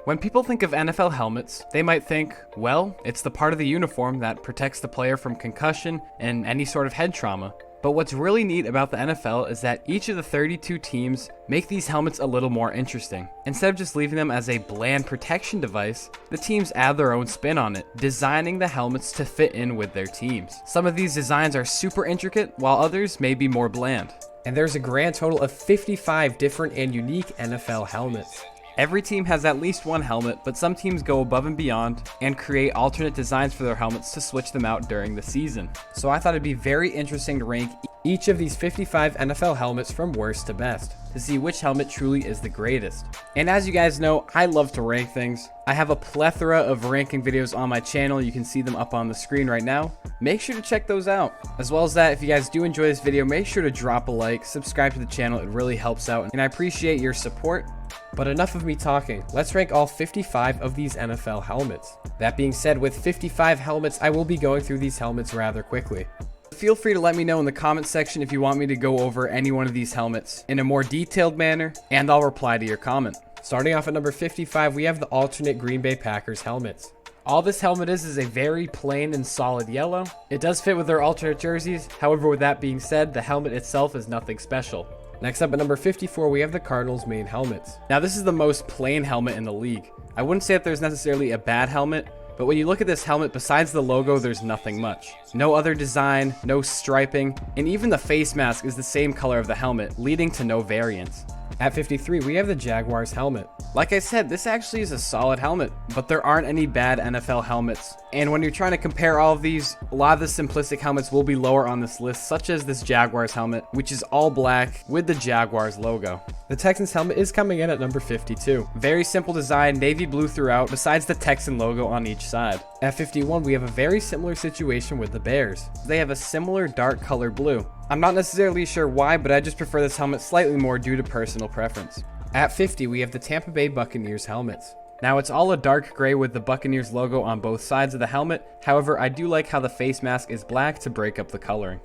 When people think of NFL helmets, they might think, well, it's the part of the uniform that protects the player from concussion and any sort of head trauma. But what's really neat about the NFL is that each of the 32 teams make these helmets a little more interesting. Instead of just leaving them as a bland protection device, the teams add their own spin on it, designing the helmets to fit in with their teams. Some of these designs are super intricate, while others may be more bland. And there's a grand total of 55 different and unique NFL helmets. Every team has at least one helmet, but some teams go above and beyond and create alternate designs for their helmets to switch them out during the season. So I thought it'd be very interesting to rank each of these 55 NFL helmets from worst to best, to see which helmet truly is the greatest. And as you guys know, I love to rank things. I have a plethora of ranking videos on my channel. You can see them up on the screen right now. Make sure to check those out. As well as that, if you guys do enjoy this video, make sure to drop a like, subscribe to the channel. It really helps out, and I appreciate your support. But enough of me talking, let's rank all 55 of these NFL helmets. That being said, with 55 helmets, I will be going through these helmets rather quickly. Feel free to let me know in the comment section if you want me to go over any one of these helmets in a more detailed manner, and I'll reply to your comment. Starting off at number 55, we have the alternate Green Bay Packers helmets. All this helmet is a very plain and solid yellow. It does fit with their alternate jerseys, however, with that being said, the helmet itself is nothing special. Next up at number 54, we have the Cardinals main helmets. Now this is the most plain helmet in the league. I wouldn't say that there's necessarily a bad helmet, but when you look at this helmet, besides the logo, there's nothing much. No other design, no striping, and even the face mask is the same color of the helmet, leading to no variance. At 53, we have the Jaguars helmet. Like I said, this actually is a solid helmet, but there aren't any bad NFL helmets. And when you're trying to compare all of these, a lot of the simplistic helmets will be lower on this list, such as this Jaguars helmet, which is all black with the Jaguars logo. The Texans helmet is coming in at number 52. Very simple design, navy blue throughout, besides the Texan logo on each side. At 51, we have a very similar situation with the Bears. They have a similar dark color blue. I'm not necessarily sure why, but I just prefer this helmet slightly more due to personal preference. At 50, we have the Tampa Bay Buccaneers helmets. Now it's all a dark gray with the Buccaneers logo on both sides of the helmet. However, I do like how the face mask is black to break up the coloring.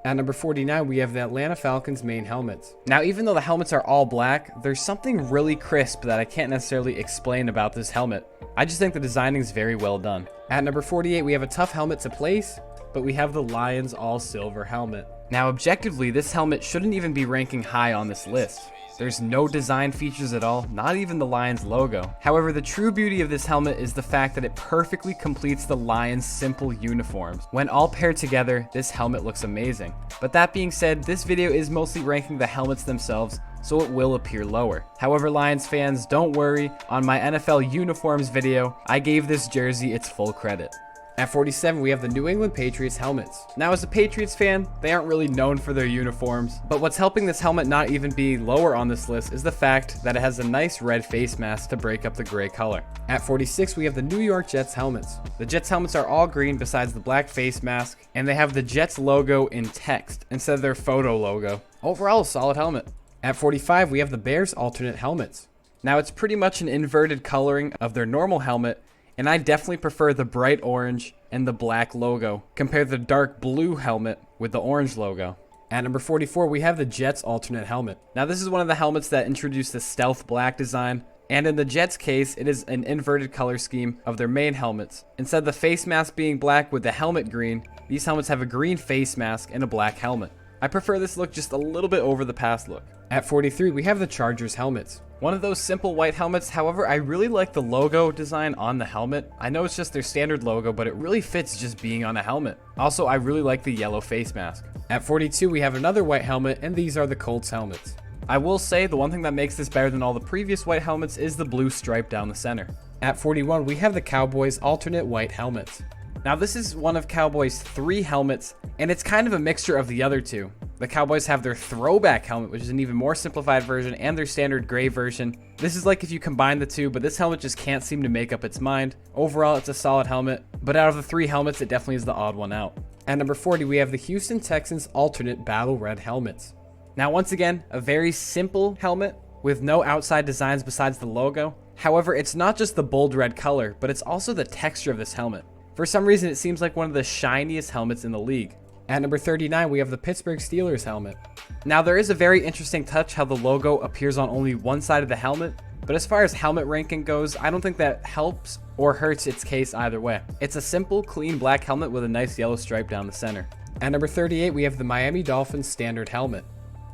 At number 49, we have the Atlanta Falcons main helmets. Now, even though the helmets are all black, there's something really crisp that I can't necessarily explain about this helmet. I just think the designing is very well done. At number 48, we have a tough helmet to place, but we have the Lions all silver helmet. Now, objectively, this helmet shouldn't even be ranking high on this list. There's no design features at all, not even the Lions logo. However, the true beauty of this helmet is the fact that it perfectly completes the Lions' simple uniforms. When all paired together, this helmet looks amazing. But that being said, this video is mostly ranking the helmets themselves, so it will appear lower. However, Lions fans, don't worry, on my NFL uniforms video, I gave this jersey its full credit. At 47, we have the New England Patriots helmets. Now, as a Patriots fan, they aren't really known for their uniforms, but what's helping this helmet not even be lower on this list is the fact that it has a nice red face mask to break up the gray color. At 46, we have the New York Jets helmets. The Jets helmets are all green besides the black face mask, and they have the Jets logo in text instead of their photo logo. Overall, a solid helmet. At 45, we have the Bears alternate helmets. Now, it's pretty much an inverted coloring of their normal helmet, and I definitely prefer the bright orange and the black logo compared to the dark blue helmet with the orange logo. At number 44, we have the Jets alternate helmet. Now, this is one of the helmets that introduced the stealth black design, and in the Jets case, it is an inverted color scheme of their main helmets. Instead of the face mask being black with the helmet green, these helmets have a green face mask and a black helmet. I prefer this look just a little bit over the past look. At 43, we have the Chargers helmets. One of those simple white helmets, however, I really like the logo design on the helmet. I know it's just their standard logo, but it really fits just being on a helmet. Also, I really like the yellow face mask. At 42, we have another white helmet, and these are the Colts helmets. I will say the one thing that makes this better than all the previous white helmets is the blue stripe down the center. At 41, we have the Cowboys alternate white helmets. Now, this is one of Cowboys' 3 helmets, and it's kind of a mixture of the other two. The Cowboys have their throwback helmet, which is an even more simplified version, and their standard gray version. This is like if you combine the two, but this helmet just can't seem to make up its mind. Overall, it's a solid helmet, but out of the 3 helmets, it definitely is the odd one out. At number 40, we have the Houston Texans alternate battle red helmets. Now, once again, a very simple helmet with no outside designs besides the logo. However, it's not just the bold red color, but it's also the texture of this helmet. For some reason, it seems like one of the shiniest helmets in the league. At number 39, we have the Pittsburgh Steelers helmet. Now, there is a very interesting touch how the logo appears on only one side of the helmet, But as far as helmet ranking goes, I don't think that helps or hurts its case either way. It's a simple, clean black helmet with a nice yellow stripe down the center. At number 38, we have the Miami Dolphins standard helmet.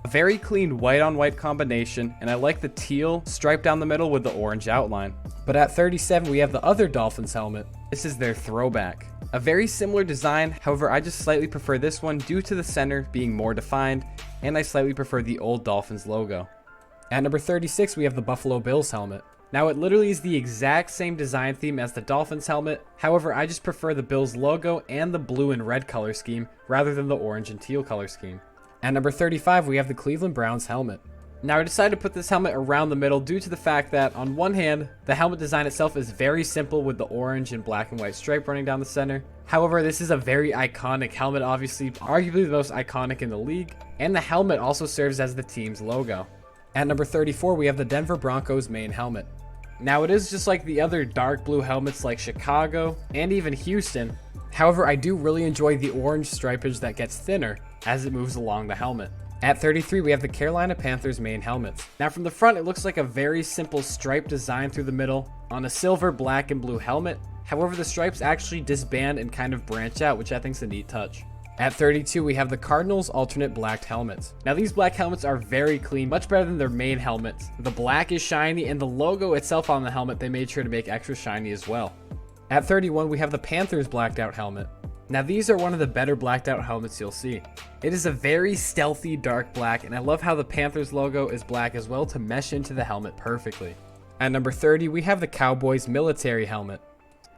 A very clean white on white combination, and I like the teal stripe down the middle with the orange outline. But at 37, we have the other Dolphins helmet. This is their throwback. A very similar design, however I just slightly prefer this one due to the center being more defined, and I slightly prefer the old Dolphins logo. At number 36, we have the Buffalo Bills helmet. Now it literally is the exact same design theme as the Dolphins helmet, however I just prefer the Bills logo and the blue and red color scheme rather than the orange and teal color scheme. At number 35, we have the Cleveland Browns helmet. Now I decided to put this helmet around the middle due to the fact that on one hand, the helmet design itself is very simple with the orange and black and white stripe running down the center. However, this is a very iconic helmet, obviously arguably the most iconic in the league, and the helmet also serves as the team's logo. At number 34, we have the Denver Broncos main helmet. Now it is just like the other dark blue helmets like Chicago and even Houston. However, I do really enjoy the orange stripage that gets thinner as it moves along the helmet. At 33, we have the Carolina Panthers main helmets. Now from the front, it looks like a very simple stripe design through the middle on a silver, black, and blue helmet. However, the stripes actually disband and kind of branch out, which I think is a neat touch. At 32, we have the Cardinals alternate black helmets. Now these black helmets are very clean, much better than their main helmets. The black is shiny, and the logo itself on the helmet they made sure to make extra shiny as well. At 31, we have the Panthers blacked out helmet. Now these are one of the better blacked out helmets you'll see. It is a very stealthy dark black, and I love how the Panthers logo is black as well to mesh into the helmet perfectly. At number 30, we have the Cowboys military helmet.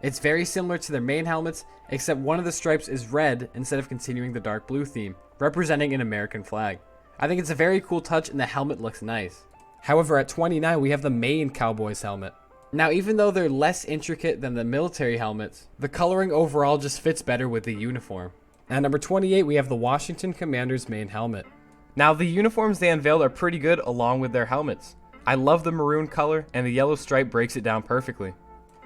It's very similar to their main helmets, except one of the stripes is red instead of continuing the dark blue theme, representing an American flag. I think it's a very cool touch and the helmet looks nice. However, at 29, we have the main Cowboys helmet. Now, even though they're less intricate than the military helmets, the coloring overall just fits better with the uniform. At number 28, we have the Washington Commanders main helmet. Now, the uniforms they unveiled are pretty good along with their helmets. I love the maroon color, and the yellow stripe breaks it down perfectly.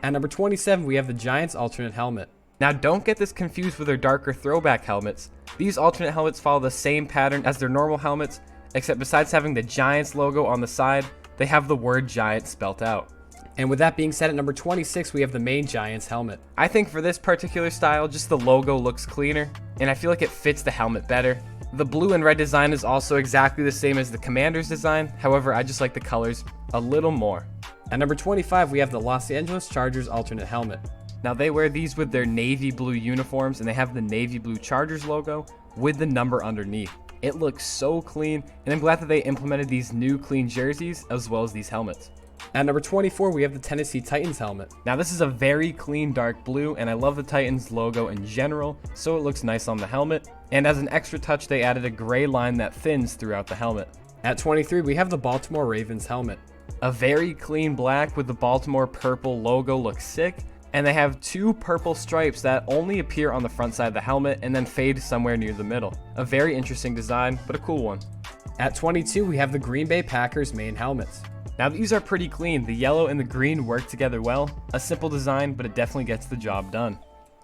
At number 27, we have the Giants alternate helmet. Now don't get this confused with their darker throwback helmets. These alternate helmets follow the same pattern as their normal helmets, except besides having the Giants logo on the side, they have the word Giant spelt out. And with that being said, at number 26, we have the main Giants helmet. I think for this particular style, just the logo looks cleaner, and I feel like it fits the helmet better. The blue and red design is also exactly the same as the Commanders design, however, I just like the colors a little more. At number 25, we have the Los Angeles Chargers alternate helmet. Now they wear these with their navy blue uniforms, and they have the navy blue Chargers logo with the number underneath. It looks so clean, and I'm glad that they implemented these new clean jerseys as well as these helmets. At number 24, we have the Tennessee Titans helmet. Now this is a very clean dark blue, and I love the Titans logo in general, so it looks nice on the helmet. And as an extra touch, they added a gray line that thins throughout the helmet. At 23, we have the Baltimore Ravens helmet. A very clean black with the Baltimore purple logo looks sick, and they have two purple stripes that only appear on the front side of the helmet and then fade somewhere near the middle. A very interesting design, but a cool one. At 22, we have the Green Bay Packers main helmets. Now these are pretty clean. The yellow and the green work together well. A simple design, but it definitely gets the job done.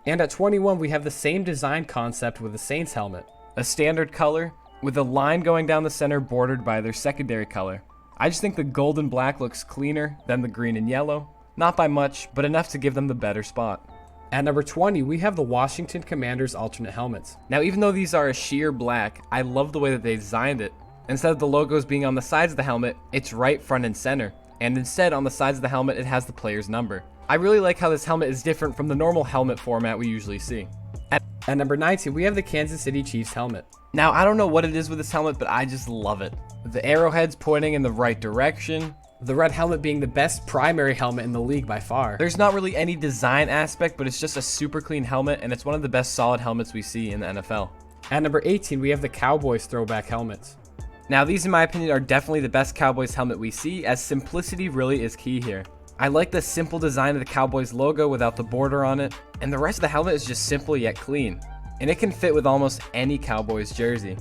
And at 21, we have the same design concept with the Saints helmet. A standard color with a line going down the center bordered by their secondary color. I just think the gold and black looks cleaner than the green and yellow. Not by much, but enough to give them the better spot. At number 20, we have the Washington Commanders alternate helmets. Now even though these are a sheer black, I love the way that they designed it. Instead of the logos being on the sides of the helmet, it's right front and center. And instead on the sides of the helmet, it has the player's number. I really like how this helmet is different from the normal helmet format we usually see. At number 19, we have the Kansas City Chiefs helmet. Now I don't know what it is with this helmet, but I just love it. The arrowheads pointing in the right direction. The red helmet being the best primary helmet in the league by far. There's not really any design aspect, but it's just a super clean helmet, and it's one of the best solid helmets we see in the NFL. At number 18, we have the Cowboys throwback helmets. Now these in my opinion are definitely the best Cowboys helmet we see, as simplicity really is key here. I like the simple design of the Cowboys logo without the border on it, and the rest of the helmet is just simple yet clean, and it can fit with almost any Cowboys jersey.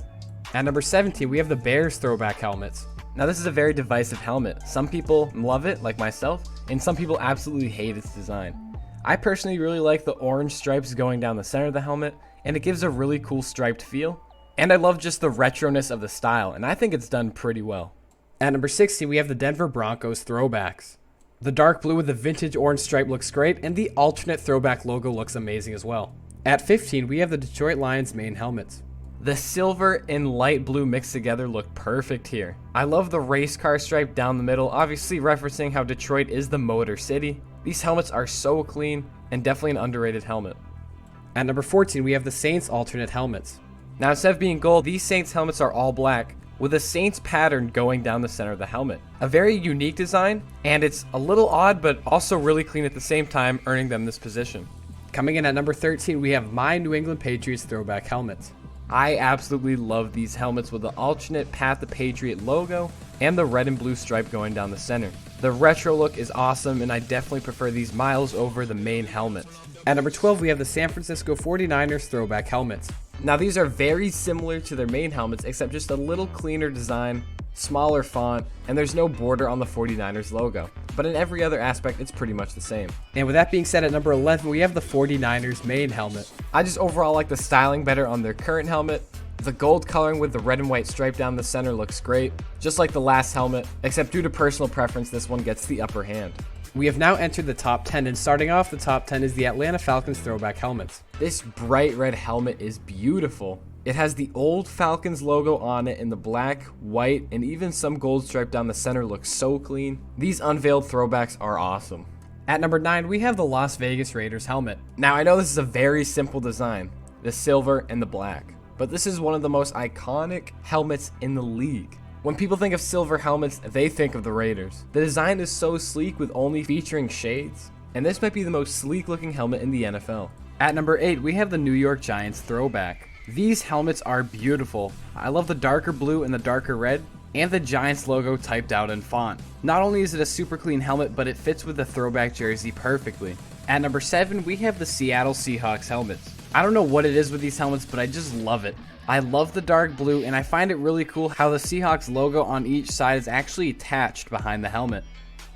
At number 17, we have the Bears throwback helmets. Now this is a very divisive helmet. Some people love it, like myself, and some people absolutely hate its design. I personally really like the orange stripes going down the center of the helmet, and it gives a really cool striped feel. And I love just the retroness of the style, and I think it's done pretty well. At number 16, we have the Denver Broncos throwbacks. The dark blue with the vintage orange stripe looks great, and the alternate throwback logo looks amazing as well. At 15, we have the Detroit Lions main helmets. The silver and light blue mixed together look perfect here. I love the race car stripe down the middle, obviously referencing how Detroit is the Motor City. These helmets are so clean and definitely an underrated helmet. At number 14, we have the Saints alternate helmets. Now, instead of being gold, these Saints helmets are all black with a Saints pattern going down the center of the helmet. A very unique design, and it's a little odd but also really clean at the same time, earning them this position. Coming in at number 13, we have my New England Patriots throwback helmets. I absolutely love these helmets with the alternate Path the Patriot logo and the red and blue stripe going down the center. The retro look is awesome, and I definitely prefer these miles over the main helmets. At number 12, we have the San Francisco 49ers throwback helmets. Now, these are very similar to their main helmets, except just a little cleaner design, smaller font, and there's no border on the 49ers logo. But in every other aspect, it's pretty much the same. And with that being said, at number 11, we have the 49ers main helmet. I just overall like the styling better on their current helmet. The gold coloring with the red and white stripe down the center looks great, just like the last helmet, except due to personal preference, this one gets the upper hand. We have now entered the top 10, and starting off the top 10 is the Atlanta Falcons throwback helmets. This bright red helmet is beautiful. It has the old Falcons logo on it in the black, white, and even some gold stripe down the center looks so clean. These unveiled throwbacks are awesome. At number 9, we have the Las Vegas Raiders helmet. Now, I know this is a very simple design, the silver and the black, but this is one of the most iconic helmets in the league. When people think of silver helmets, they think of the Raiders. The design is so sleek with only featuring shades, and this might be the most sleek looking helmet in the NFL. At number 8, we have the New York Giants throwback. These helmets are beautiful. I love the darker blue and the darker red, and the Giants logo typed out in font. Not only is it a super clean helmet, but it fits with the throwback jersey perfectly. At number 7, we have the Seattle Seahawks helmets. I don't know what it is with these helmets, but I just love it. I love the dark blue, and I find it really cool how the Seahawks logo on each side is actually attached behind the helmet.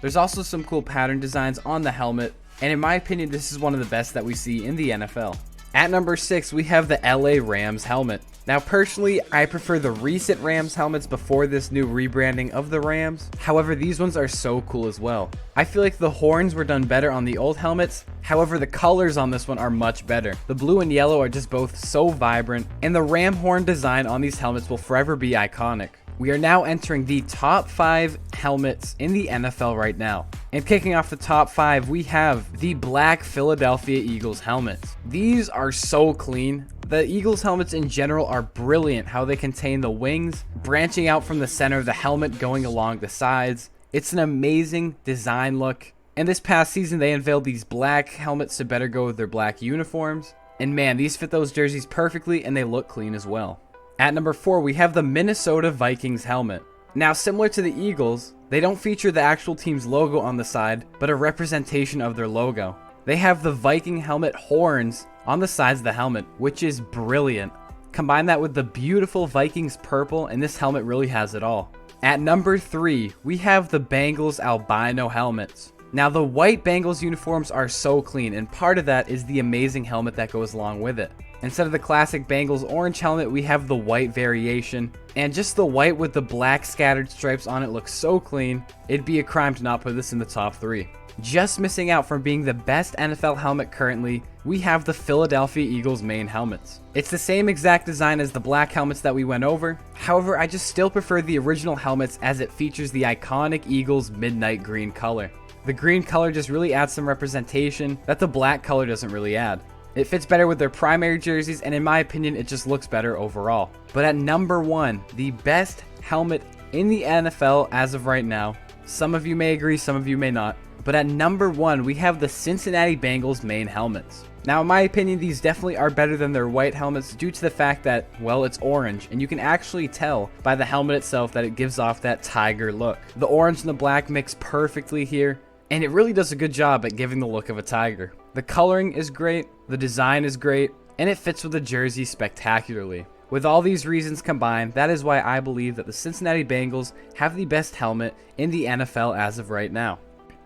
There's also some cool pattern designs on the helmet, and in my opinion, this is one of the best that we see in the NFL. At number 6, we have the LA Rams helmet. Now, personally, I prefer the recent Rams helmets before this new rebranding of the Rams. However, these ones are so cool as well. I feel like the horns were done better on the old helmets. However, the colors on this one are much better. The blue and yellow are just both so vibrant, and the ram horn design on these helmets will forever be iconic. We are now entering the top 5 helmets in the NFL right now. And kicking off the top 5, we have the black Philadelphia Eagles helmets. These are so clean. The Eagles helmets in general are brilliant, how they contain the wings branching out from the center of the helmet going along the sides. It's an amazing design look. And this past season, they unveiled these black helmets to better go with their black uniforms. And man, these fit those jerseys perfectly, and they look clean as well. At number 4, we have the Minnesota Vikings helmet. Now, similar to the Eagles, they don't feature the actual team's logo on the side, but a representation of their logo. They have the Viking helmet horns on the sides of the helmet, which is brilliant. Combine that with the beautiful Vikings purple, and this helmet really has it all. At number 3, we have the Bengals albino helmets. Now, the white Bengals uniforms are so clean, and part of that is the amazing helmet that goes along with it. Instead of the classic Bengals orange helmet, we have the white variation, and just the white with the black scattered stripes on it looks so clean, it'd be a crime to not put this in the top 3. Just missing out from being the best NFL helmet currently, we have the Philadelphia Eagles main helmets. It's the same exact design as the black helmets that we went over. However, I just still prefer the original helmets as it features the iconic Eagles midnight green color. The green color just really adds some representation that the black color doesn't really add. It fits better with their primary jerseys, and in my opinion, it just looks better overall. But at number 1, the best helmet in the NFL as of right now. Some of you may agree, some of you may not. But at number 1, we have the Cincinnati Bengals main helmets. Now, in my opinion, these definitely are better than their white helmets due to the fact that, well, it's orange, and you can actually tell by the helmet itself that it gives off that tiger look. The orange and the black mix perfectly here, and it really does a good job at giving the look of a tiger. The coloring is great, the design is great, and it fits with the jersey spectacularly. With all these reasons combined, that is why I believe that the Cincinnati Bengals have the best helmet in the NFL as of right now.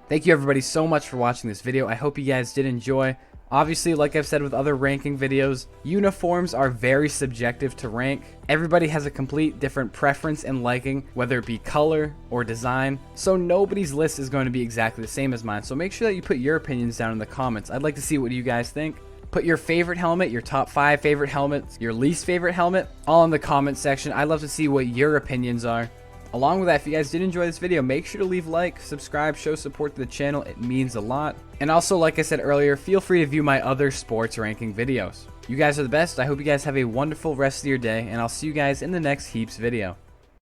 Thank you everybody so much for watching this video. I hope you guys did enjoy. Obviously, like I've said with other ranking videos, uniforms are very subjective to rank. Everybody has a complete different preference and liking, whether it be color or design, so nobody's list is going to be exactly the same as mine. So make sure that you put your opinions down in the comments. I'd like to see what you guys think. Put your favorite helmet, your top 5 favorite helmets, your least favorite helmet, all in the comment section. I'd love to see what your opinions are. Along with that, if you guys did enjoy this video, make sure to leave a like, subscribe, show support to the channel. It means a lot. And also, like I said earlier, feel free to view my other sports ranking videos. You guys are the best. I hope you guys have a wonderful rest of your day, and I'll see you guys in the next Heaps video.